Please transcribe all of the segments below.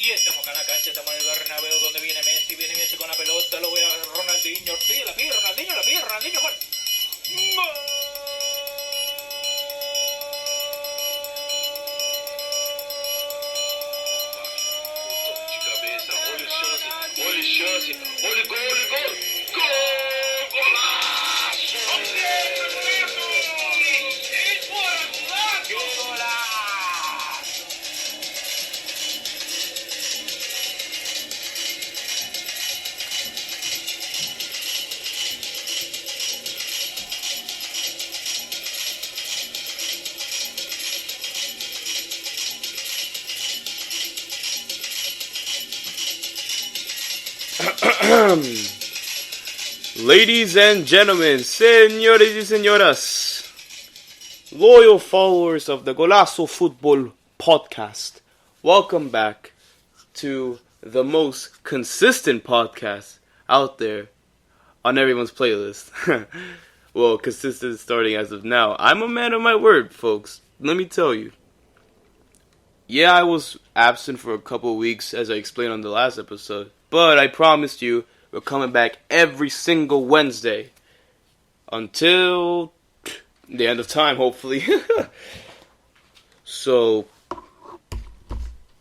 Y estamos acá en la cancha, estamos en el Bernabéu donde viene Messi con la pelota, lo ve a Ronaldinho, pide Ronaldinho, gol. De cabeça, olha o chance, olha o gol, golaço! Ladies and gentlemen, señores y señoras, loyal followers of the Golazo Football Podcast, welcome back to the most consistent podcast out there on everyone's playlist. Well, consistent starting as of now. I'm a man of my word, folks. Let me tell you. Yeah, I was absent for a couple of weeks, as I explained on the last episode, but I promised you we're coming back every single Wednesday until the end of time, hopefully. So,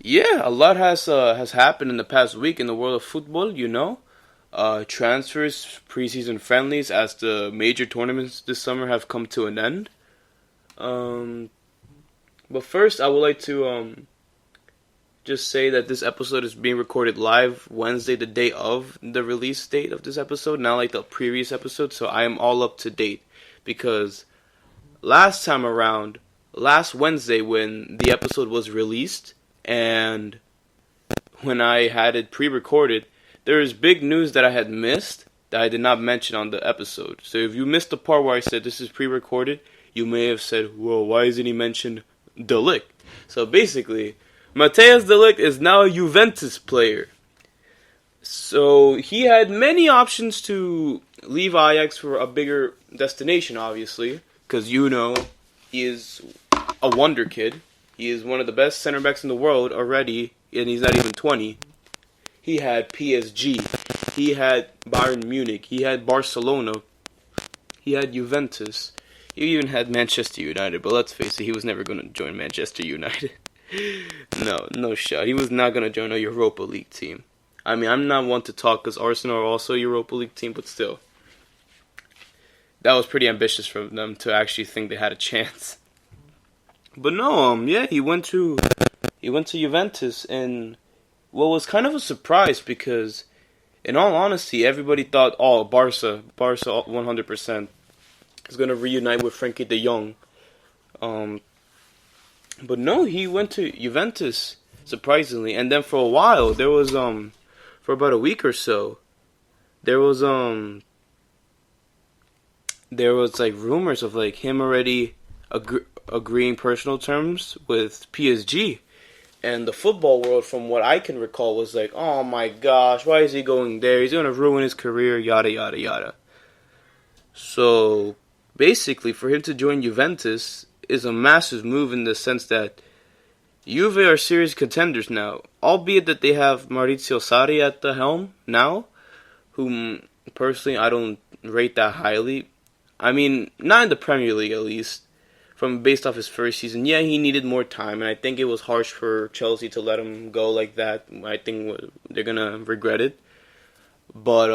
yeah, a lot has happened in the past week in the world of football, you know. Transfers, preseason friendlies, as the major tournaments this summer have come to an end. But first, I would like to just say that this episode is being recorded live Wednesday, the day of the release date of this episode, not like the previous episode, so I am all up to date. Because last time around, last Wednesday when the episode was released, and when I had it pre-recorded, there is big news that I had missed that I did not mention on the episode. So if you missed the part where I said this is pre-recorded, you may have said, well, why isn't he mentioned De Ligt? So basically, Matthijs de Ligt is now a Juventus player. So he had many options to leave Ajax for a bigger destination, obviously, because you know he is a wonder kid. He is one of the best center backs in the world already, and he's not even 20. He had PSG, he had Bayern Munich, he had Barcelona, he had Juventus, he even had Manchester United, but let's face it, he was never going to join Manchester United. No shot. He was not going to join a Europa League team. I mean, I'm not one to talk because Arsenal are also a Europa League team, but still. That was pretty ambitious for them to actually think they had a chance. But no, yeah, he went to Juventus, and what was kind of a surprise because, in all honesty, everybody thought, oh, Barca 100% is going to reunite with Frankie de Jong. But no, he went to Juventus, surprisingly. And then for a while, there was, for about a week or so, there was like rumors of like him already agreeing personal terms with PSG. And the football world, from what I can recall, was like, oh my gosh, why is he going there? He's going to ruin his career, yada, yada, yada. So, basically, for him to join Juventus is a massive move in the sense that Juve are serious contenders now, albeit that they have Maurizio Sarri at the helm now, whom personally I don't rate that highly. I mean, not in the Premier League at least, based off his first season. Yeah, he needed more time, and I think it was harsh for Chelsea to let him go like that. I think they're gonna regret it. But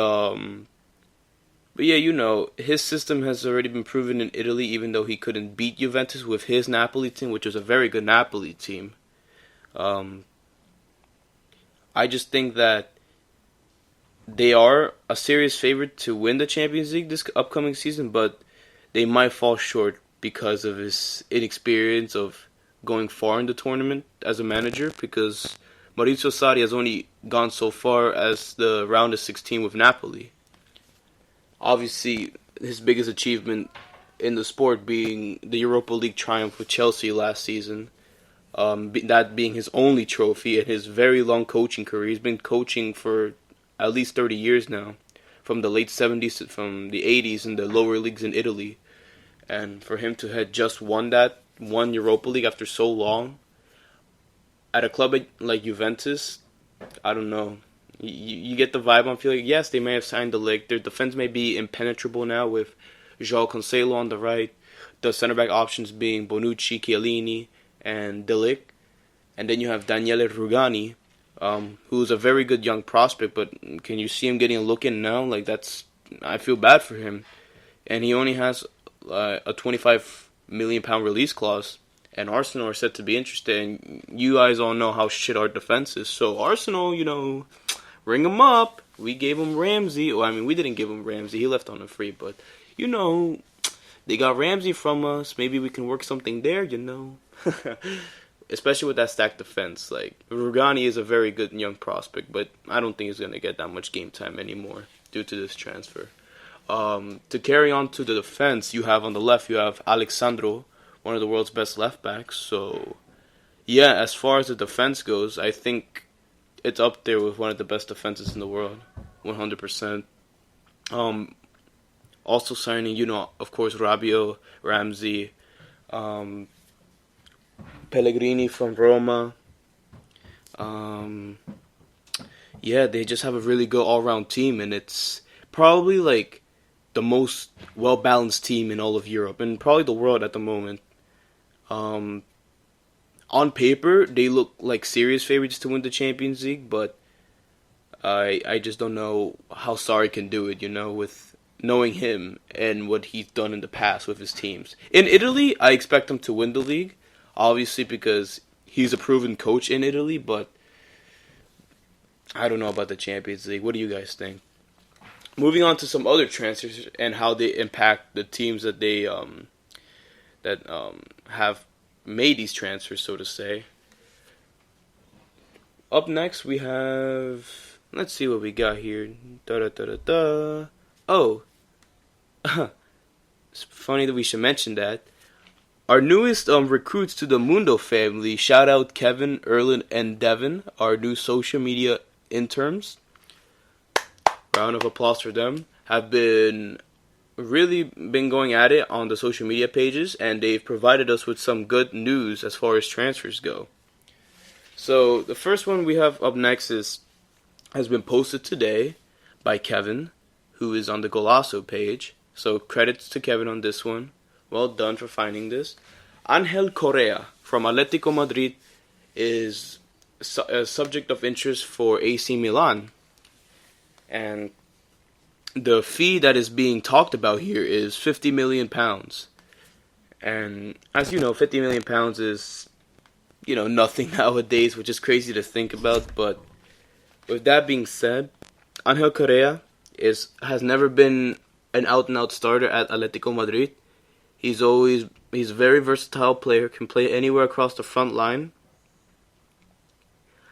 yeah, you know, his system has already been proven in Italy, even though he couldn't beat Juventus with his Napoli team, which was a very good Napoli team. I just think that they are a serious favorite to win the Champions League this upcoming season, but they might fall short because of his inexperience of going far in the tournament as a manager, because Maurizio Sarri has only gone so far as the round of 16 with Napoli. Obviously, his biggest achievement in the sport being the Europa League triumph with Chelsea last season. That being his only trophy in his very long coaching career. He's been coaching for at least 30 years now. From the late 70s, from the 80s in the lower leagues in Italy. And for him to have just won Europa League after so long, at a club like Juventus, I don't know. You get the vibe. I'm feeling yes, they may have signed the leg. Their defense may be impenetrable now with João Cancelo on the right, the center back options being Bonucci, Chiellini, and Delic, and then you have Daniele Rugani, who's a very good young prospect. But can you see him getting a look in now? Like that's, I feel bad for him, and he only has a 25 million pound release clause. And Arsenal are said to be interested, and you guys all know how shit our defense is. So Arsenal, ring him up. We gave him Ramsey. Well, I mean, we didn't give him Ramsey. He left on a free, but they got Ramsey from us. Maybe we can work something there. Especially with that stacked defense. Like Rugani is a very good young prospect, but I don't think he's gonna get that much game time anymore due to this transfer. To carry on to the defense, you have on the left, you have Alexandro, one of the world's best left backs. So, yeah, as far as the defense goes, I think it's up there with one of the best defenses in the world, 100%. Also signing, of course, Rabiot, Ramsey, Pellegrini from Roma. Yeah, they just have a really good all-round team, and it's probably like the most well-balanced team in all of Europe and probably the world at the moment. On paper, they look like serious favorites to win the Champions League, but I just don't know how Sarri can do it, with knowing him and what he's done in the past with his teams. In Italy, I expect him to win the league, obviously because he's a proven coach in Italy, but I don't know about the Champions League. What do you guys think? Moving on to some other transfers and how they impact the teams that they have made these transfers, so to say. Up next, we have... Let's see what we got here. Oh. It's funny that we should mention that. Our newest recruits to the Mundo family, shout out Kevin, Erlen, and Devin, our new social media interns. Round of applause for them. Have really been going at it on the social media pages, and they've provided us with some good news as far as transfers go. So the first one we have up next has been posted today by Kevin, who is on the Golasso page. So credits to Kevin on this one. Well done for finding this. Angel Correa from Atletico Madrid is a subject of interest for AC Milan. And the fee that is being talked about here is £50 million. And as you know, £50 million is, nothing nowadays, which is crazy to think about. But with that being said, Angel Correa has never been an out-and-out starter at Atletico Madrid. He's a very versatile player, can play anywhere across the front line.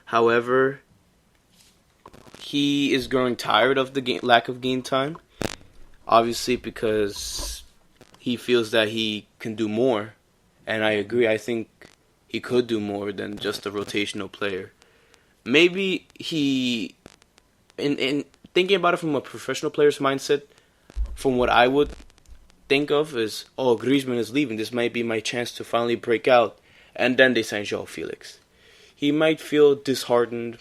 However, he is growing tired of the lack of game time, obviously because he feels that he can do more, and I agree. I think he could do more than just a rotational player. Maybe in thinking about it from a professional player's mindset, from what I would think of is, Griezmann is leaving, this might be my chance to finally break out, and then they sign João Felix. He might feel disheartened,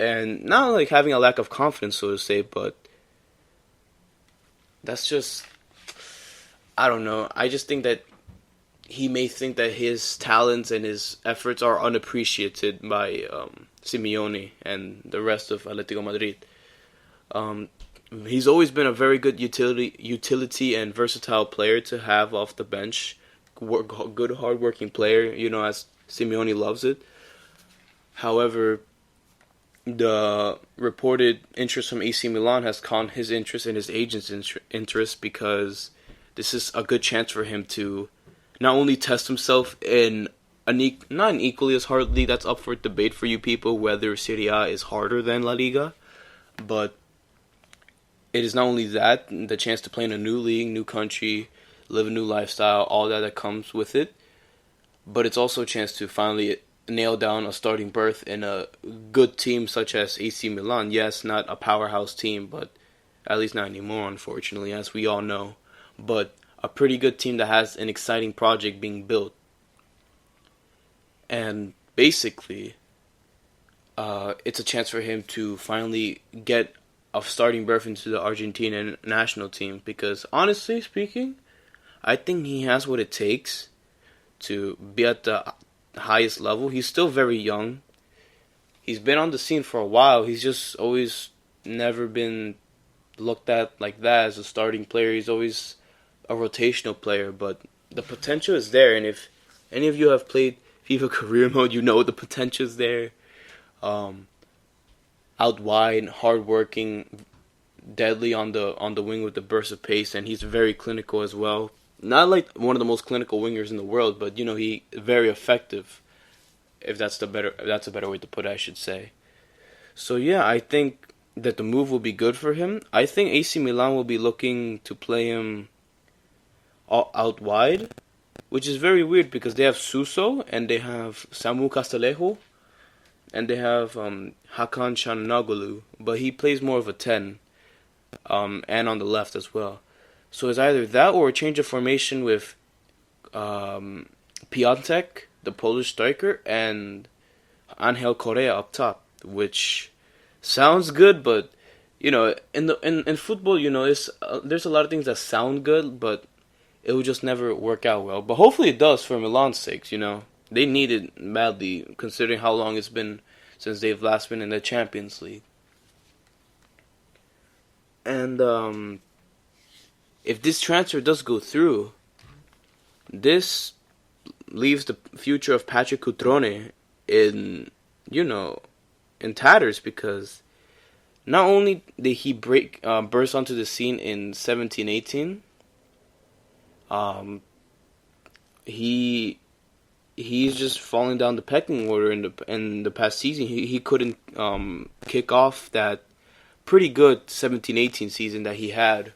and not like having a lack of confidence, so to say, but that's just, I don't know. I just think that he may think that his talents and his efforts are unappreciated by Simeone and the rest of Atletico Madrid. He's always been a very good utility and versatile player to have off the bench. Good, hard-working player, as Simeone loves it. However, the reported interest from AC Milan has caught his interest and his agent's interest because this is a good chance for him to not only test himself in not an equally as hard league, that's up for debate for you people, whether Serie A is harder than La Liga, but it is not only that, the chance to play in a new league, new country, live a new lifestyle, all that comes with it, but it's also a chance to finally nail down a starting berth in a good team such as AC Milan. Yes, not a powerhouse team, but at least not anymore, unfortunately, as we all know, but a pretty good team that has an exciting project being built. And basically, it's a chance for him to finally get a starting berth into the Argentinian national team. Because honestly speaking, I think he has what it takes to be at the highest level. He's still very young. He's been on the scene for a while. He's just always never been looked at like that as a starting player. He's always a rotational player, but the potential is there. And if any of you have played FIFA career mode, you know the potential is there. Out wide, hardworking, deadly on the wing with the burst of pace, and he's very clinical as well. Not like one of the most clinical wingers in the world, but he very effective. If that's a better way to put it, I should say. So yeah, I think that the move will be good for him. I think AC Milan will be looking to play him out wide, which is very weird because they have Suso and they have Samu Castillejo and they have Hakan Çalhanoğlu, but he plays more of a 10, and on the left as well. So it's either that or a change of formation with Piątek, the Polish striker, and Angel Correa up top, which sounds good, but in football, there's a lot of things that sound good, but it will just never work out well. But hopefully it does for Milan's sakes. They need it badly, considering how long it's been since they've last been in the Champions League. And if this transfer does go through, this leaves the future of Patrick Cutrone in tatters, because not only did he burst onto the scene in 17-18, he's just falling down the pecking order in the past season. He couldn't kick off that pretty good 17-18 season that he had.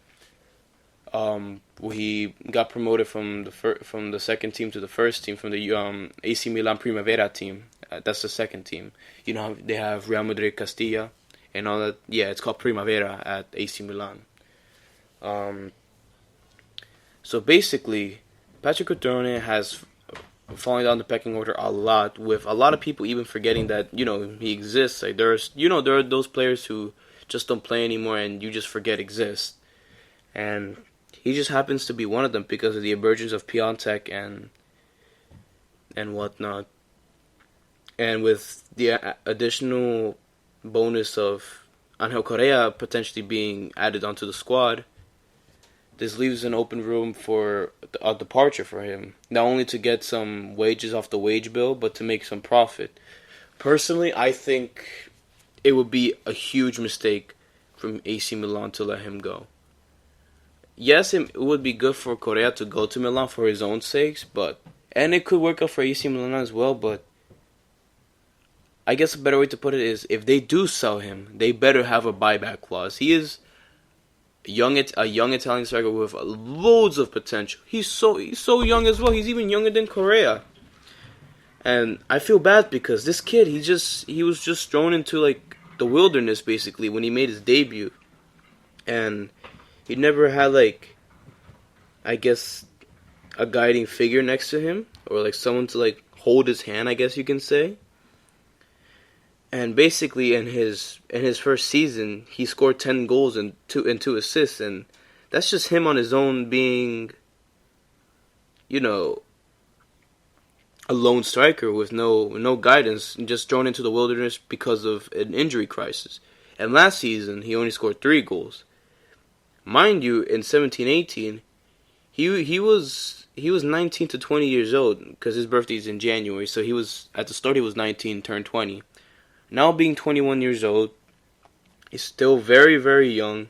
He got promoted from the second team to the first team, from the AC Milan Primavera team. That's the second team. They have Real Madrid Castilla and all that. Yeah, it's called Primavera at AC Milan. So basically, Patrick Cutrone has falling down the pecking order a lot, with a lot of people even forgetting that he exists. Like there are those players who just don't play anymore and you just forget exist, and he just happens to be one of them because of the emergence of Piątek and whatnot, and with the additional bonus of Angel Correa potentially being added onto the squad. This leaves an open room for a departure for him, not only to get some wages off the wage bill, but to make some profit. Personally, I think it would be a huge mistake from AC Milan to let him go. Yes, it would be good for Correa to go to Milan for his own sakes, and it could work out for AC Milan as well, but I guess a better way to put it is, if they do sell him, they better have a buyback clause. He is a young Italian striker with loads of potential. He's so young as well. He's even younger than Correa. And I feel bad because this kid, he was just thrown into like the wilderness basically when he made his debut. And he never had I guess a guiding figure next to him, or someone to hold his hand, I guess you can say. And basically, in his first season, he scored 10 goals and two assists, and that's just him on his own being, a lone striker with no guidance, and just thrown into the wilderness because of an injury crisis. And last season, he only scored 3 goals. Mind you, in 17-18, he was 19 to 20 years old because his birthday is in January. So he was 19, turned 20. Now being 21 years old, he's still very, very young.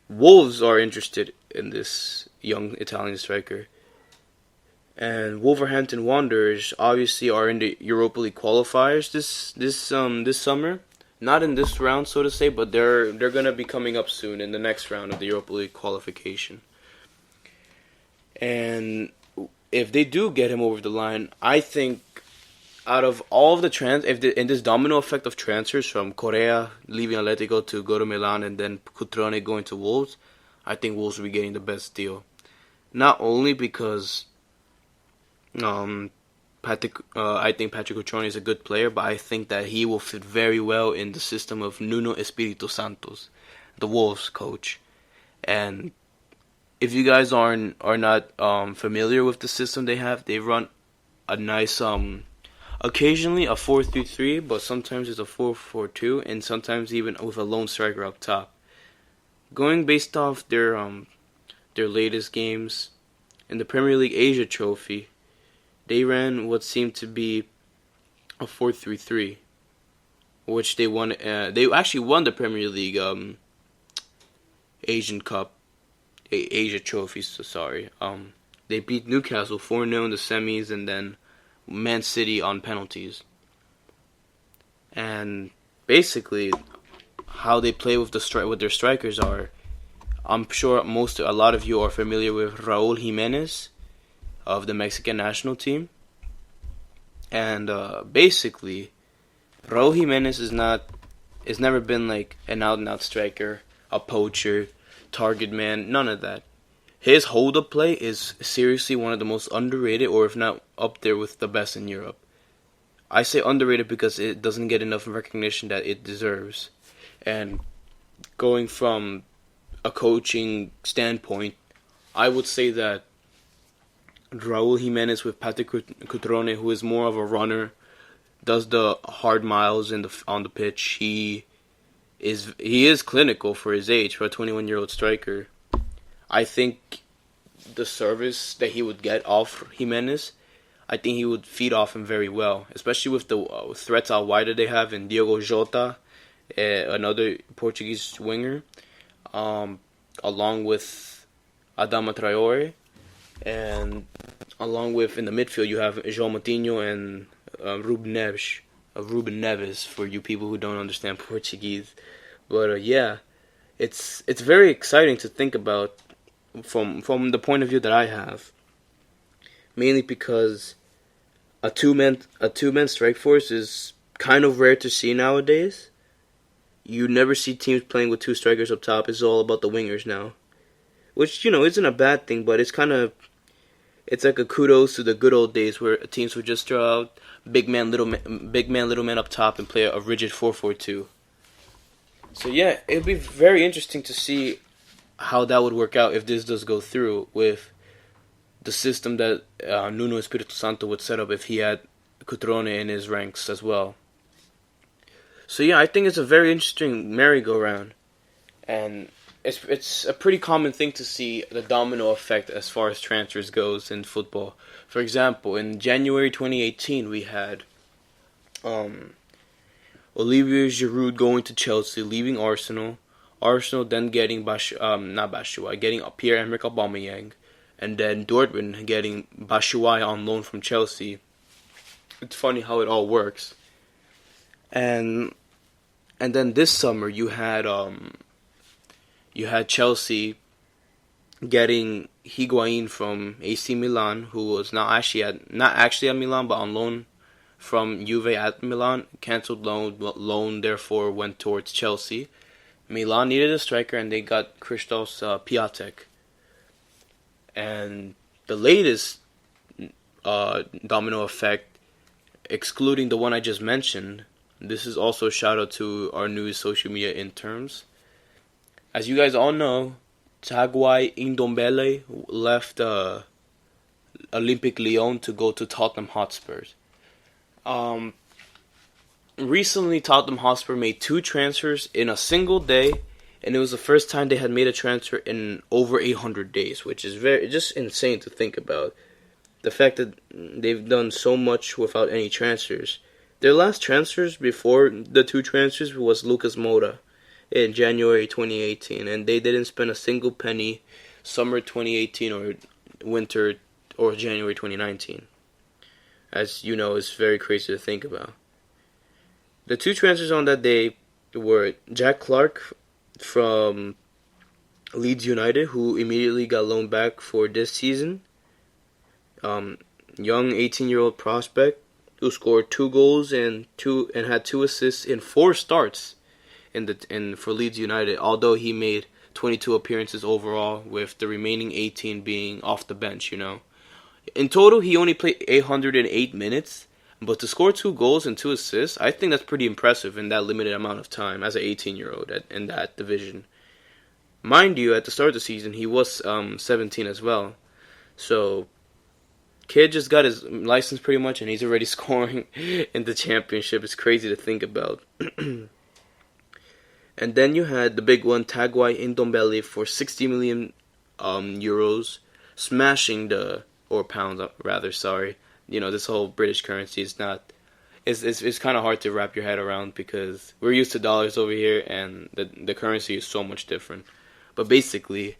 Wolves are interested in this young Italian striker. And Wolverhampton Wanderers obviously are in the Europa League qualifiers this summer. Not in this round, so to say, but they're gonna be coming up soon in the next round of the Europa League qualification. And if they do get him over the line, I think out of all of the in this domino effect of transfers from Correa leaving Atletico to go to Milan and then Cutrone going to Wolves, I think Wolves will be getting the best deal. Not only because I think Patrick Cutrone is a good player, but I think that he will fit very well in the system of Nuno Espirito Santos, the Wolves coach. And if you guys are not familiar with the system they run a nice occasionally a 4-3-3, but sometimes it's a 4-4-2, and sometimes even with a lone striker up top. Going based off their latest games in the Premier League Asia Trophy, they ran what seemed to be a 4-3-3, which they won. They actually won the Premier League Asian Cup, Asia Trophy. So sorry. They beat Newcastle 4-0 in the semis, and then Man City on penalties. And basically, how they play with with their strikers are, I'm sure a lot of you are familiar with Raúl Jiménez of the Mexican national team. And basically, Raúl Jiménez has never been like an out and out striker, a poacher, target man, none of that. His hold-up play is seriously one of the most underrated, or if not up there with the best in Europe. I say underrated because it doesn't get enough recognition that it deserves. And going from a coaching standpoint, I would say that Raúl Jiménez with Patrick Cutrone, who is more of a runner, does the hard miles on the pitch. He is clinical for his age, for a 21-year-old striker. I think the service that he would get off Jimenez, I think he would feed off him very well, especially with the threats out wide that they have in Diogo Jota, another Portuguese winger, along with Adama Traore, and along with in the midfield you have João Moutinho and Ruben Neves, for you people who don't understand Portuguese. But yeah, it's very exciting to think about from the point of view that I have, mainly because a two-man strike force is kind of rare to see nowadays. You never see teams playing with two strikers up top. It's all about the wingers now, which isn't a bad thing, but it's like a kudos to the good old days where teams would just throw out big man, little man up top and play a rigid 4-4-2. So yeah, it'd be very interesting to see how that would work out if this does go through with the system that Nuno Espirito Santo would set up if he had Cutrone in his ranks as well. So yeah, I think it's a very interesting merry-go-round, and it's a pretty common thing to see the domino effect as far as transfers goes in football. For example, in January 2018, we had Olivier Giroud going to Chelsea, leaving Arsenal. Arsenal then getting getting Pierre-Emerick Aubameyang, and then Dortmund getting Batshuayi on loan from Chelsea. It's funny how it all works. And then this summer you had Chelsea getting Higuain from AC Milan, who was not actually at Milan, but on loan from Juve at Milan. Cancelled loan, therefore went towards Chelsea. Milan needed a striker, and they got Christos Piatek. And the latest domino effect, excluding the one I just mentioned, this is also a shout out to our new social media interns. As you guys all know, Taguai Ndombele left Olympique Lyon to go to Tottenham Hotspurs. Recently, Tottenham Hotspur made 2 transfers in a single day, and it was the first time they had made a transfer in over 800 days, which is just insane to think about. The fact that they've done so much without any transfers. Their last transfers before the 2 transfers was Lucas Moura in January 2018, and they didn't spend a single penny summer 2018 or winter or January 2019. As you know, it's very crazy to think about. The 2 transfers on that day were Jack Clark from Leeds United, who immediately got loaned back for this season. Young 18-year-old prospect who scored 2 goals and had 2 assists in 4 starts for Leeds United, although he made 22 appearances overall, with the remaining 18 being off the bench. In total, he only played 808 minutes, but to score 2 goals and 2 assists, I think that's pretty impressive in that limited amount of time as an 18-year-old in that division. Mind you, at the start of the season, he was 17 as well. So, kid just got his license pretty much, and he's already scoring in the championship. It's crazy to think about. And then you had the big one, Taguai Ndombele, for 60 million euros, smashing or pounds, rather, sorry. This whole British currency is not, it's kind of hard to wrap your head around because we're used to dollars over here, and the currency is so much different. But basically,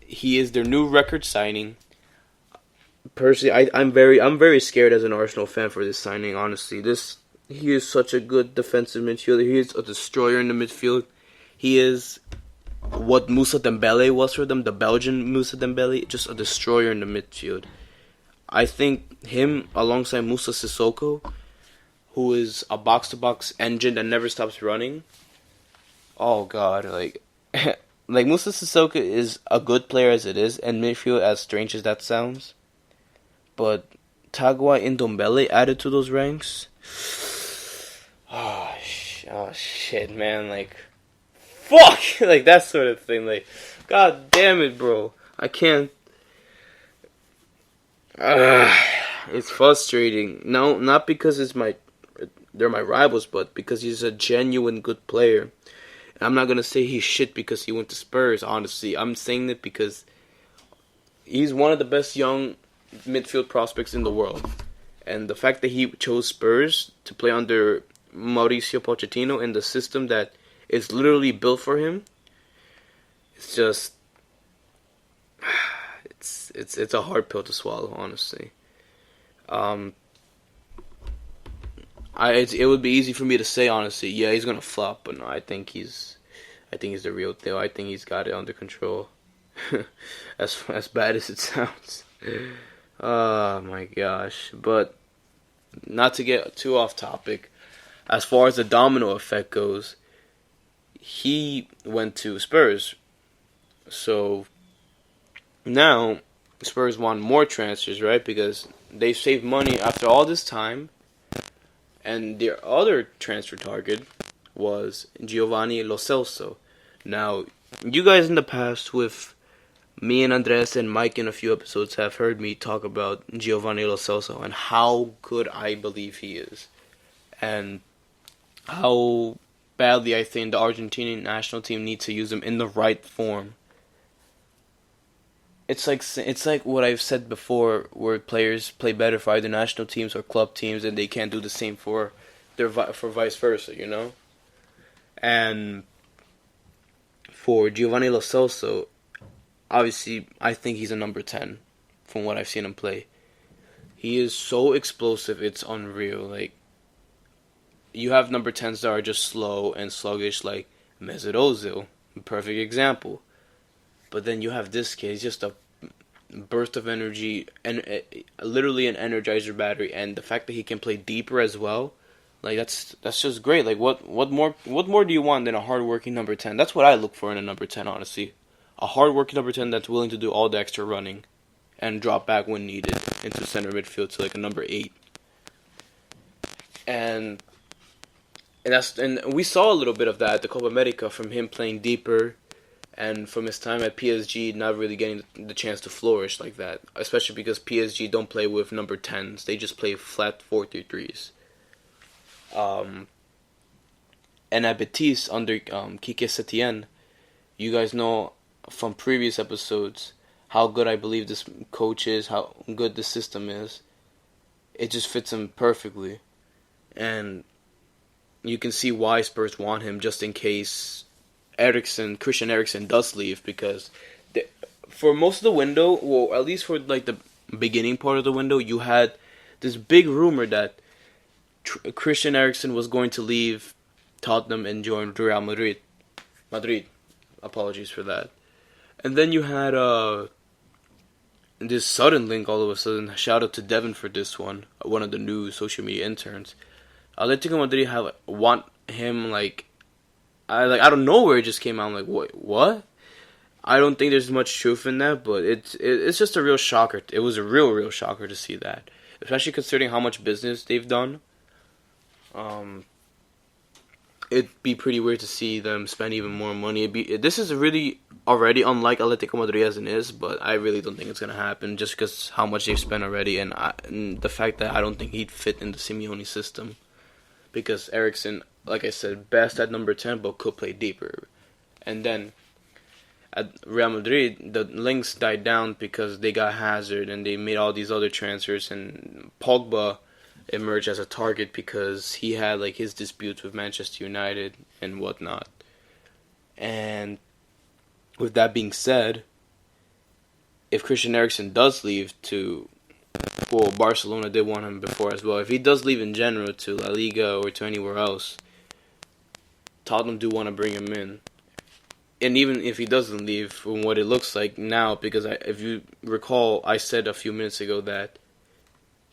he is their new record signing. Personally, I'm very scared as an Arsenal fan for this signing. Honestly, he is such a good defensive midfielder. He is a destroyer in the midfield. He is what Moussa Dembele was for them, the Belgian Moussa Dembele, just a destroyer in the midfield. I think him alongside Moussa Sissoko, who is a box-to-box engine that never stops running. Oh God, like Moussa Sissoko is a good player as it is, and midfield, as strange as that sounds. But Taguai Ndombele added to those ranks. Oh shit, man! Like, fuck, like that sort of thing. Like, god damn it, bro! I can't. It's frustrating. No, not because they're my rivals, but because he's a genuine good player. And I'm not gonna say he's shit because he went to Spurs. Honestly, I'm saying it because he's one of the best young midfield prospects in the world. And the fact that he chose Spurs to play under Mauricio Pochettino in the system that is literally built for him, it's just it's a hard pill to swallow, honestly. It would be easy for me to say, honestly, yeah, he's gonna flop, but no, I think he's the real deal. I think he's got it under control. as bad as it sounds. Oh my gosh. But not to get too off topic, as far as the domino effect goes, he went to Spurs. So now Spurs want more transfers, right? Because they saved money after all this time. And their other transfer target was Giovanni Lo Celso. Now, you guys in the past with me and Andres and Mike in a few episodes have heard me talk about Giovanni Lo Celso and how good I believe he is. And how badly I think the Argentinian national team needs to use him in the right form. It's like what I've said before, where players play better for either national teams or club teams, and they can't do the same for vice versa, you know. And for Giovanni Lo Celso, obviously, I think he's a number 10 from what I've seen him play. He is so explosive, it's unreal. Like, you have number 10s that are just slow and sluggish, like Mesut Ozil, perfect example. But then you have this kid, he's just a burst of energy, and literally an energizer battery. And the fact that he can play deeper as well, like that's just great. Like what more do you want than a hardworking number 10? That's what I look for in a number 10, honestly. A hardworking number 10 that's willing to do all the extra running and drop back when needed into center midfield to like a number 8. And we saw a little bit of that at the Copa America from him playing deeper. And from his time at PSG, not really getting the chance to flourish like that. Especially because PSG don't play with number 10s. They just play flat 4-3-3s. And at Betis, under Quique Setien, you guys know from previous episodes how good I believe this coach is, how good the system is. It just fits him perfectly. And you can see why Spurs want him, just in case Christian Eriksen does leave, because for most of the window, well, at least for like the beginning part of the window, you had this big rumor that Christian Eriksen was going to leave Tottenham and join Real Madrid. Apologies for that. And then you had this sudden link all of a sudden. Shout out to Devin for this one of the new social media interns. Atletico Madrid want him like. I don't know where it just came out. I'm like, what? I don't think there's much truth in that, but it's just a real shocker. It was a real shocker to see that, especially considering how much business they've done. It'd be pretty weird to see them spend even more money. This is really already unlike Atletico Madrid as it is, but I really don't think it's gonna happen just because how much they've spent already, and the fact that I don't think he'd fit in the Simeone system, because Eriksen, like I said, best at number 10, but could play deeper, and then at Real Madrid, the links died down because they got Hazard and they made all these other transfers, and Pogba emerged as a target because he had like his disputes with Manchester United and whatnot. And with that being said, if Christian Eriksen does leave to, well, Barcelona did want him before as well. If he does leave in general to La Liga or to anywhere else, Tottenham do want to bring him in. And even if he doesn't leave, from what it looks like now, because if you recall, I said a few minutes ago that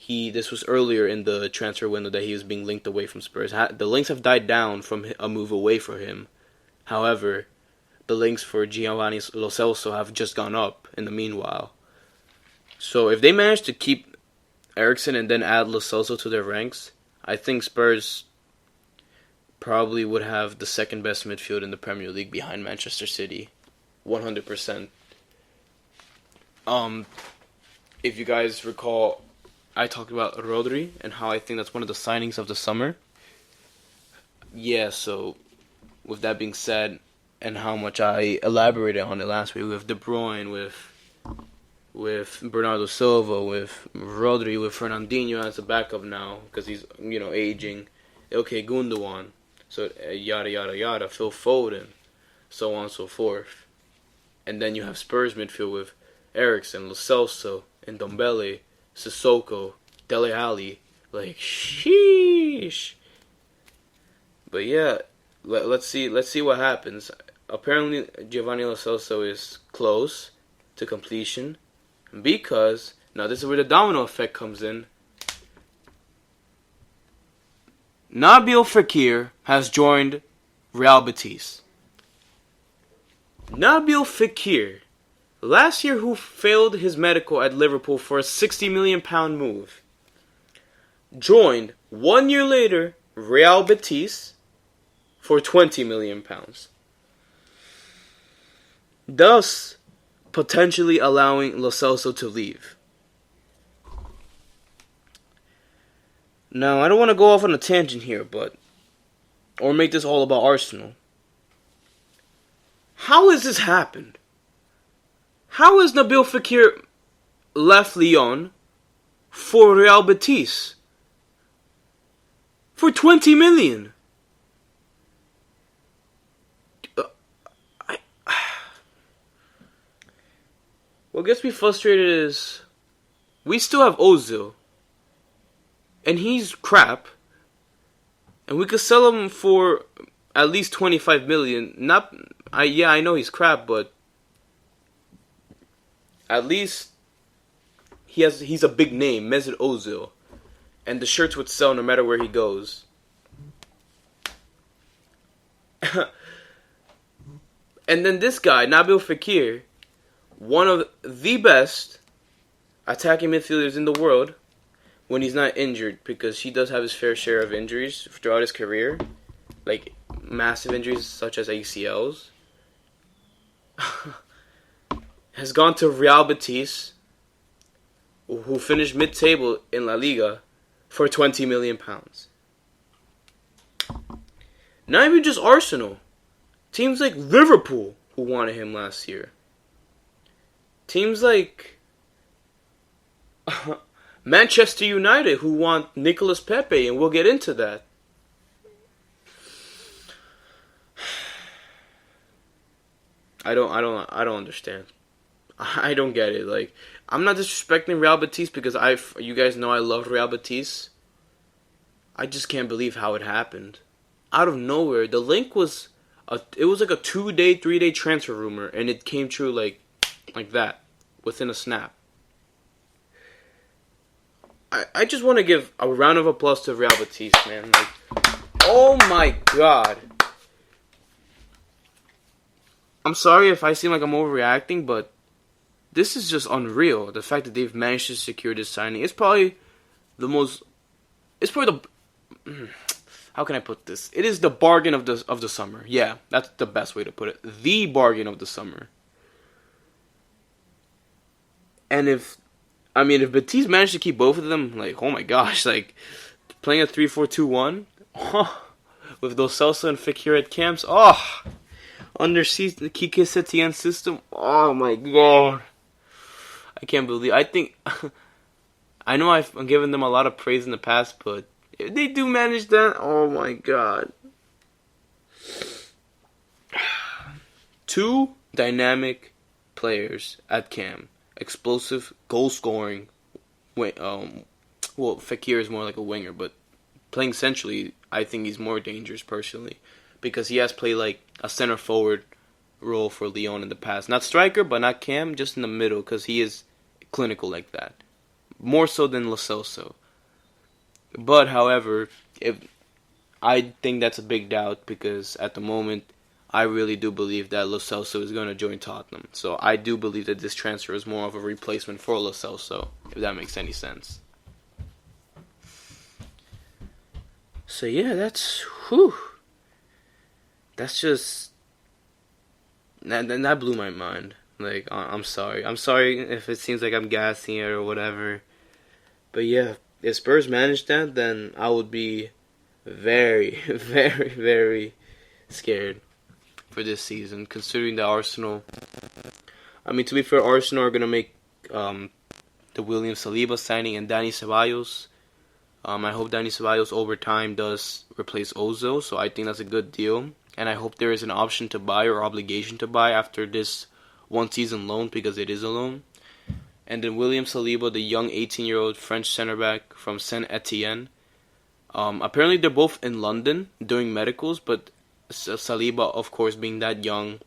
this was earlier in the transfer window that he was being linked away from Spurs. The links have died down from a move away for him. However, the links for Giovanni Lo Celso have just gone up in the meanwhile. So if they manage to keep Eriksen and then add Lo Celso to their ranks, I think Spurs probably would have the second best midfield in the Premier League behind Manchester City. 100%. If you guys recall, I talked about Rodri and how I think that's one of the signings of the summer. Yeah, so with that being said, and how much I elaborated on it last week with De Bruyne, with Bernardo Silva, with Rodri, with Fernandinho as a backup now because he's aging. Okay, Gundogan, so yada yada yada, Phil Foden, so on and so forth, and then you have Spurs midfield with Eriksen, Lo Celso, and Ndombele, Sissoko, Dele Alli, like sheesh. But yeah, let's see what happens. Apparently, Giovanni Lo Celso is close to completion because now this is where the domino effect comes in. Nabil Fekir has joined Real Betis. Nabil Fekir, last year who failed his medical at Liverpool for a £60 million move, joined 1 year later Real Betis for £20 million. Thus, potentially allowing Lo Celso to leave. Now, I don't want to go off on a tangent here, or make this all about Arsenal. How has this happened? How has Nabil Fekir left Lyon for Real Betis for 20 million? What gets me frustrated is we still have Ozil, and he's crap, and we could sell him for at least 25 million. I know he's crap, but at least he's a big name, Mesut Ozil, and the shirts would sell no matter where he goes. And then this guy, Nabil Fekir, one of the best attacking midfielders in the world when he's not injured, because he does have his fair share of injuries throughout his career, like massive injuries such as ACLs, has gone to Real Betis, who finished mid-table in La Liga, for £20 million. Not even just Arsenal. Teams like Liverpool, who wanted him last year. Teams like Manchester United, who want Nicolas Pepe, and we'll get into that. I don't understand. I don't get it. Like, I'm not disrespecting Real Betis because you guys know I love Real Betis. I just can't believe how it happened. Out of nowhere, the link was it was like a 2-day, 3-day transfer rumor, and it came true like that within a snap. I just want to give a round of applause to Real Betis, man. Like, oh my god. I'm sorry if I seem like I'm overreacting, but this is just unreal. The fact that they've managed to secure this signing. It's probably the most. It's probably the. How can I put this? It is the bargain of the summer. Yeah, that's the best way to put it. The bargain of the summer. And if Betis managed to keep both of them, like, oh my gosh, like playing a 3-4-2-1 with Lo Celso and Fekir at camps, under Kike Setien's system, oh my god, I can't believe. I think I know I've given them a lot of praise in the past, but if they do manage that, oh my god. Two dynamic players at cam. Explosive, goal-scoring. Fekir is more like a winger, but playing centrally, I think he's more dangerous personally because he has played like a center forward role for Lyon in the past. Not striker, but not cam, just in the middle because he is clinical like that. More so than Lo Celso. But, however, I think that's a big doubt because at the moment, I really do believe that Lo Celso is going to join Tottenham. So I do believe that this transfer is more of a replacement for Lo Celso, if that makes any sense. So yeah, that's just that blew my mind. Like, I'm sorry. I'm sorry if it seems like I'm gassing it or whatever. But yeah, if Spurs manage that, then I would be very, very, very scared for this season, considering that Arsenal. I mean, to be fair, Arsenal are gonna make the William Saliba signing and Dani Ceballos. I hope Dani Ceballos over time does replace Ozil, so I think that's a good deal. And I hope there is an option to buy or obligation to buy after this one season loan because it is a loan. And then William Saliba, the young 18-year-old French center back from Saint Etienne. Apparently they're both in London doing medicals, but Saliba, of course, being that young,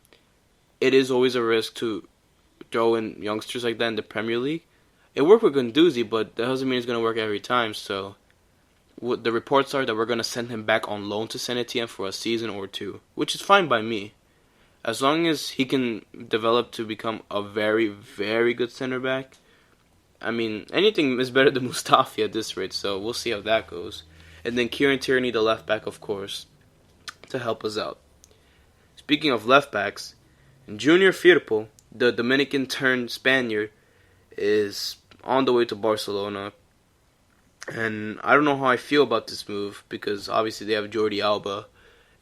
it is always a risk to throw in youngsters like that in the Premier League. It worked with Guendouzi, but that doesn't mean it's going to work every time. So what the reports are that we're going to send him back on loan to Saint Etienne for a season or two, which is fine by me. As long as he can develop to become a very, very good center back. I mean, anything is better than Mustafi at this rate, so we'll see how that goes. And then Kieran Tierney, the left back, of course, to help us out. Speaking of left backs, Junior Firpo, the Dominican-turned Spaniard, is on the way to Barcelona. And I don't know how I feel about this move because obviously they have Jordi Alba,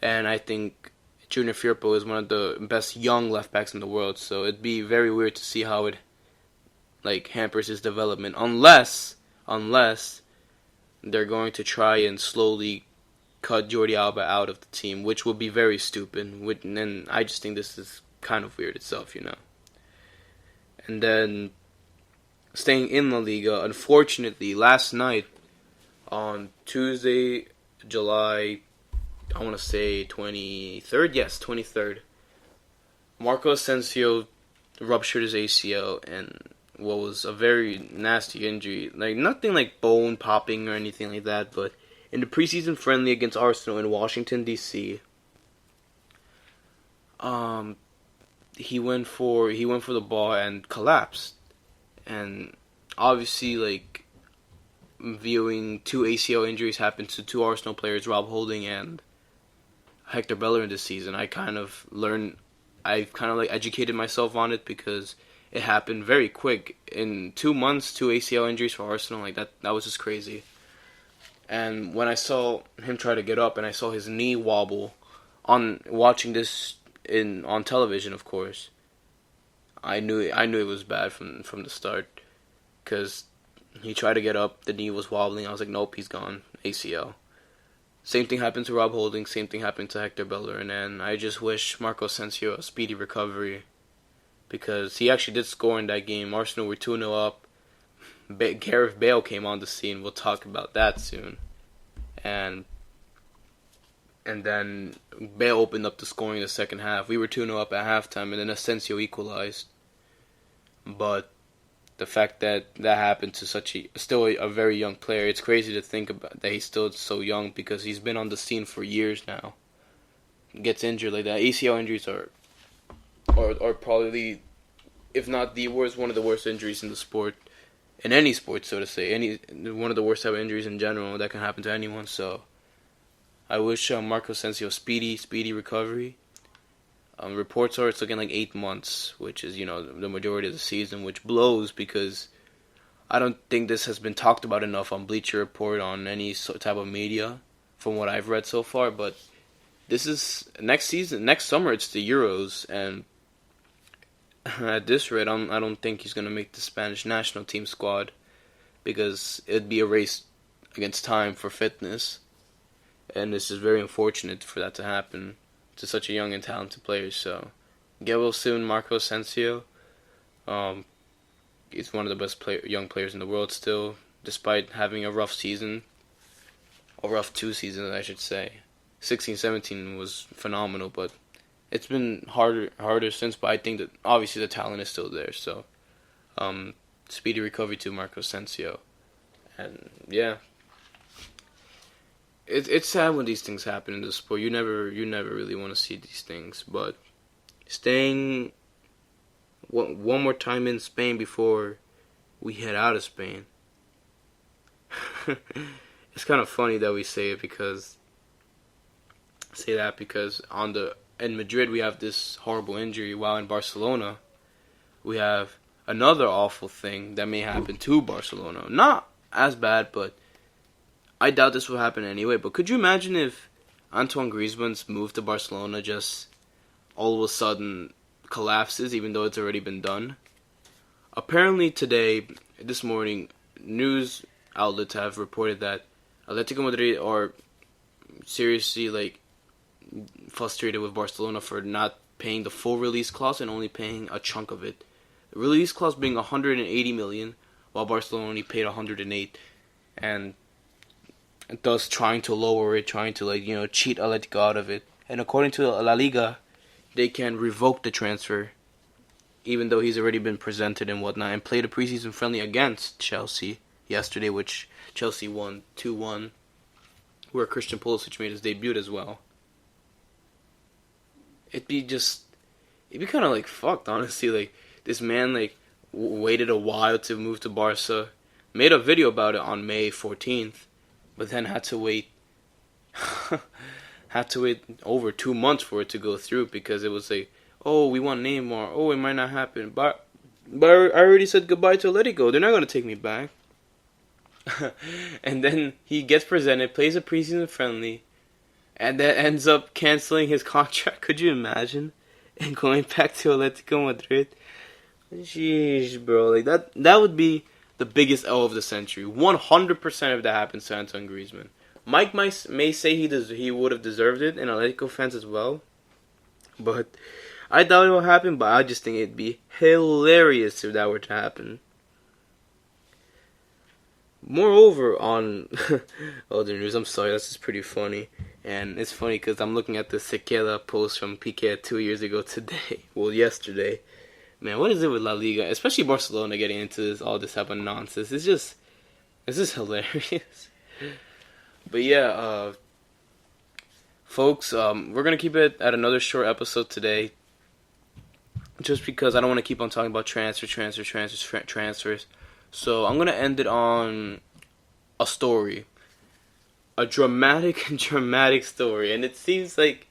and I think Junior Firpo is one of the best young left backs in the world. So it'd be very weird to see how it hampers his development, unless they're going to try and slowly cut Jordi Alba out of the team, which would be very stupid. And I just think this is kind of weird itself, And then staying in La Liga, unfortunately, last night on Tuesday, July, I want to say 23rd? Yes, 23rd. Marco Asensio ruptured his ACL and what was a very nasty injury. Nothing like bone popping or anything like that, but in the preseason friendly against Arsenal in Washington, D.C., he went for the ball and collapsed. And obviously, viewing two ACL injuries happen to two Arsenal players, Rob Holding and Hector Bellerin this season, I've kind of educated myself on it because it happened very quick. In 2 months, two ACL injuries for Arsenal, that was just crazy. And when I saw him try to get up and I saw his knee wobble on watching this on television, of course, I knew it was bad from the start because he tried to get up, the knee was wobbling. I was like, nope, he's gone, ACL. Same thing happened to Rob Holding, same thing happened to Hector Bellerin, and I just wish Marco Asensio a speedy recovery because he actually did score in that game. Arsenal were 2-0 up. Gareth Bale came on the scene. We'll talk about that soon. And then Bale opened up the scoring in the second half. We were 2-0 up at halftime, and then Asensio equalized. But the fact that happened to still a very young player, it's crazy to think about that he's still so young because he's been on the scene for years now. Gets injured like that. ACL injuries are or probably, if not the worst, one of the worst injuries in the sport, in any sport, so to say, one of the worst type of injuries in general that can happen to anyone. So I wish Marco Asensio speedy recovery. Reports are it's looking like 8 months, which is the majority of the season, which blows because I don't think this has been talked about enough on Bleacher Report, on any type of media, from what I've read so far. But this is next summer. It's the Euros, and at this rate, I don't think he's gonna make the Spanish national team squad because it'd be a race against time for fitness, and this is very unfortunate for that to happen to such a young and talented player. So get well soon, Marco Asensio. He's one of the best young players in the world still, despite having a rough season. A rough 2 seasons, I should say. 16-17 was phenomenal, but it's been harder since. But I think that obviously the talent is still there. So speedy recovery to Marco Asensio. And yeah, it's sad when these things happen in the sport. You never really want to see these things, but staying one more time in Spain before we head out of Spain. It's kind of funny that we say it because in Madrid we have this horrible injury, while in Barcelona we have another awful thing that may happen to Barcelona. Not as bad, but I doubt this will happen anyway. But could you imagine if Antoine Griezmann's move to Barcelona just all of a sudden collapses, even though it's already been done? Apparently this morning, news outlets have reported that Atletico Madrid are seriously frustrated with Barcelona for not paying the full release clause and only paying a chunk of it. The release clause being 180 million, while Barcelona only paid 108, and thus trying to lower it, trying to cheat Atletico out of it. And according to La Liga, they can revoke the transfer, even though he's already been presented and whatnot, and played a preseason friendly against Chelsea yesterday, which Chelsea won 2-1, where Christian Pulisic made his debut as well. It'd be kind of fucked, honestly. This man waited a while to move to Barca, made a video about it on May 14th, but then had to wait over 2 months for it to go through because it was oh, we want Neymar, oh, it might not happen, but I already said goodbye to Atletico, they're not going to take me back. And then he gets presented, plays a preseason friendly, and that ends up canceling his contract. Could you imagine? And going back to Atletico Madrid? Sheesh, bro. That would be the biggest L of the century. 100% if that happens to Antoine Griezmann. Mike may say he would have deserved it, and Atletico fans as well. But I doubt it will happen, but I just think it'd be hilarious if that were to happen. Moreover, on other news, I'm sorry, this is pretty funny. And it's funny because I'm looking at the Sequela post from Piqué 2 years ago today. Well, yesterday. Man, what is it with La Liga? Especially Barcelona getting into all this type of nonsense. It's just hilarious. But yeah, folks, we're going to keep it at another short episode today. Just because I don't want to keep on talking about transfers. So I'm going to end it on a story. A dramatic story. And it seems like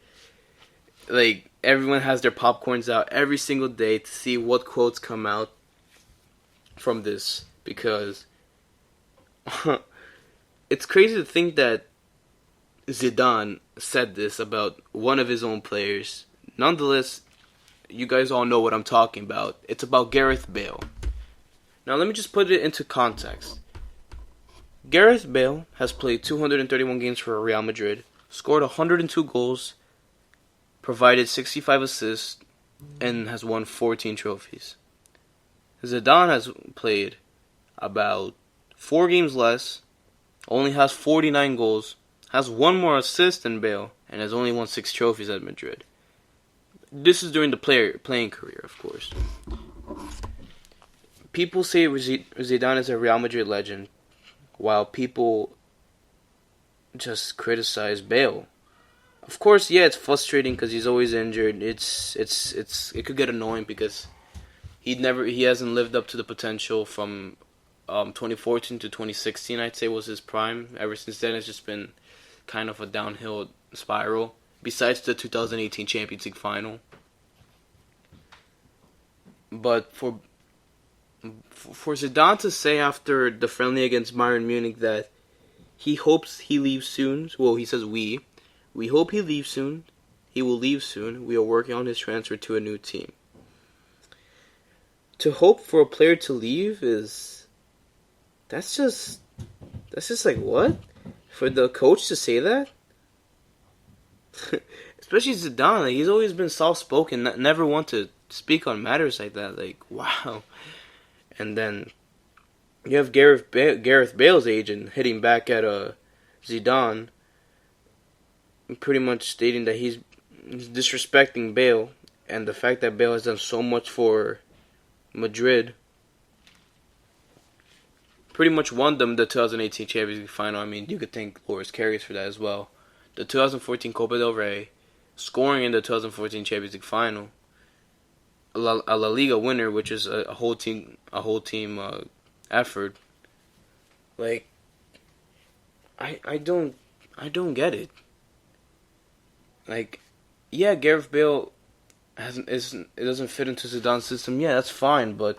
everyone has their popcorns out every single day to see what quotes come out from this. Because it's crazy to think that Zidane said this about one of his own players. Nonetheless, you guys all know what I'm talking about. It's about Gareth Bale. Now let me just put it into context. Gareth Bale has played 231 games for Real Madrid, scored 102 goals, provided 65 assists, and has won 14 trophies. Zidane has played about 4 games less, only has 49 goals, has 1 more assist than Bale, and has only won 6 trophies at Madrid. This is during the playing career, of course. People say Zidane is a Real Madrid legend, while people just criticize Bale. Of course, yeah, it's frustrating because he's always injured. It could get annoying because he hasn't lived up to the potential from 2014 to 2016. I'd say was his prime. Ever since then, it's just been kind of a downhill spiral. Besides the 2018 Champions League final, but for Zidane to say after the friendly against Bayern Munich that he hopes he leaves soon. Well, he says we hope he leaves soon. He will leave soon. We are working on his transfer to a new team. To hope for a player to leave that's just like what? For the coach to say that? Especially Zidane, like, he's always been soft-spoken, never want to speak on matters like that. Like, wow. And then you have Gareth Bale's agent hitting back at Zidane, pretty much stating that he's disrespecting Bale, and the fact that Bale has done so much for Madrid, pretty much won them the 2018 Champions League final. I mean, you could thank Loris Karius for that as well. The 2014 Copa del Rey, scoring in the 2014 Champions League final, a La Liga winner, which is a whole team effort. Like, I don't get it. Like, yeah, Gareth Bale it doesn't fit into Zidane's system. Yeah, that's fine, but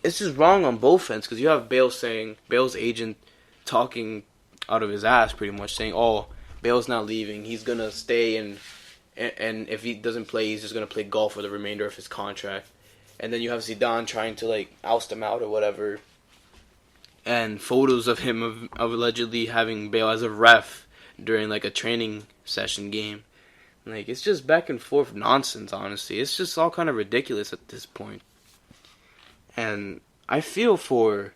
it's just wrong on both ends because you have Bale's agent talking out of his ass, pretty much saying, "Oh, Bale's not leaving. He's gonna stay, and if he doesn't play, he's just gonna play golf for the remainder of his contract." And then you have Zidane trying to like oust him out or whatever, and photos of him of allegedly having Bale as a ref during like a training session game. Like, it's just back and forth nonsense, honestly. It's just all kind of ridiculous at this point. And I feel for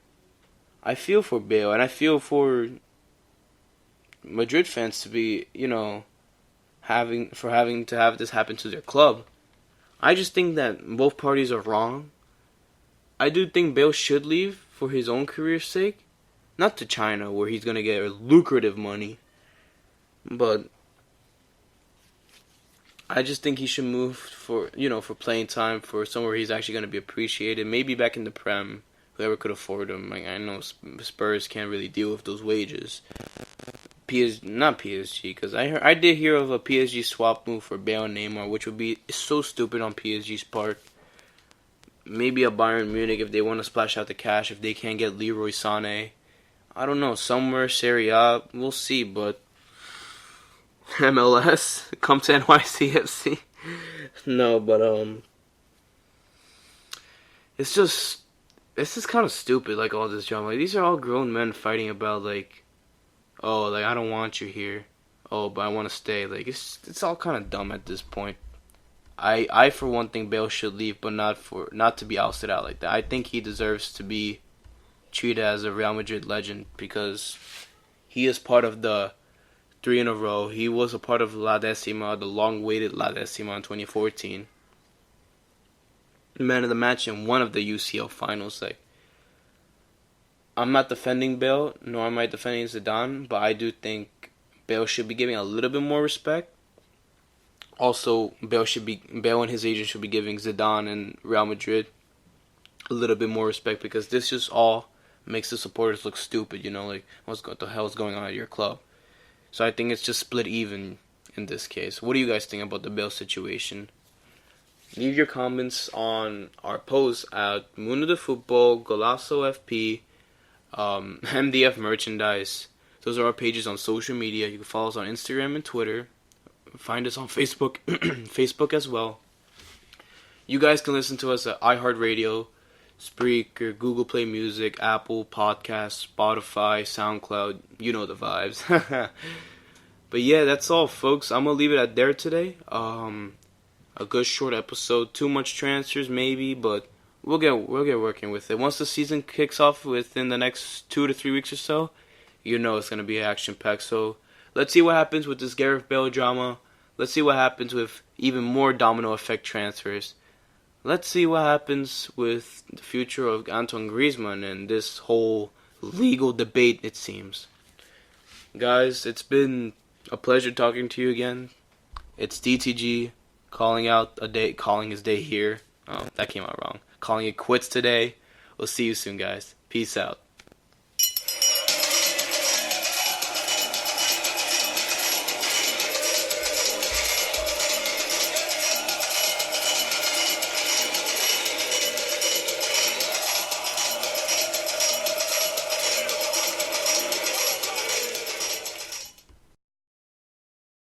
Bale, and I feel for Madrid fans to be, having to have this happen to their club. I just think that both parties are wrong. I do think Bale should leave for his own career's sake, not to China where he's gonna get lucrative money, but I just think he should move for playing time, for somewhere he's actually going to be appreciated. Maybe back in the Prem, whoever could afford him. Like, I know Spurs can't really deal with those wages. Not PSG, because I did hear of a PSG swap move for Bale and Neymar, which would be so stupid on PSG's part. Maybe a Bayern Munich if they want to splash out the cash, if they can't get Leroy Sané. I don't know, somewhere, Serie A, we'll see, but MLS, come to NYCFC. No, but it's just kind of stupid, like, all this drama. Like, these are all grown men fighting about, like, oh, like, I don't want you here. Oh, but I want to stay. Like, it's all kind of dumb at this point. I for one think Bale should leave, but not to be ousted out like that. I think he deserves to be treated as a Real Madrid legend because he is part of the 3 in a row. He was a part of La Decima, the long-awaited La Decima in 2014. Man of the match in one of the UCL finals. Like, I'm not defending Bale, nor am I defending Zidane, but I do think Bale should be giving a little bit more respect. Also, Bale and his agent should be giving Zidane and Real Madrid a little bit more respect because this just all makes the supporters look stupid. Like, what the hell is going on at your club? So I think it's just split even in this case. What do you guys think about the Bale situation? Leave your comments on our post at Mundo de Football, Golazo FP, MDF Merchandise. Those are our pages on social media. You can follow us on Instagram and Twitter. Find us on Facebook, Facebook as well. You guys can listen to us at iHeartRadio, Spreaker, Google Play Music, Apple Podcasts, Spotify, SoundCloud. You know the vibes. But yeah, that's all, folks. I'm gonna leave it at there today. A good short episode. Too much transfers maybe, but we'll get working with it. Once the season kicks off within the next 2 to 3 weeks or so, it's gonna be action packed. So let's see what happens with this Gareth Bale drama. Let's see what happens with even more domino effect transfers. Let's see what happens with the future of Antoine Griezmann and this whole legal debate, it seems. Guys, it's been a pleasure talking to you again. It's DTG calling his day here. That came out wrong. Calling it quits today. We'll see you soon, guys. Peace out.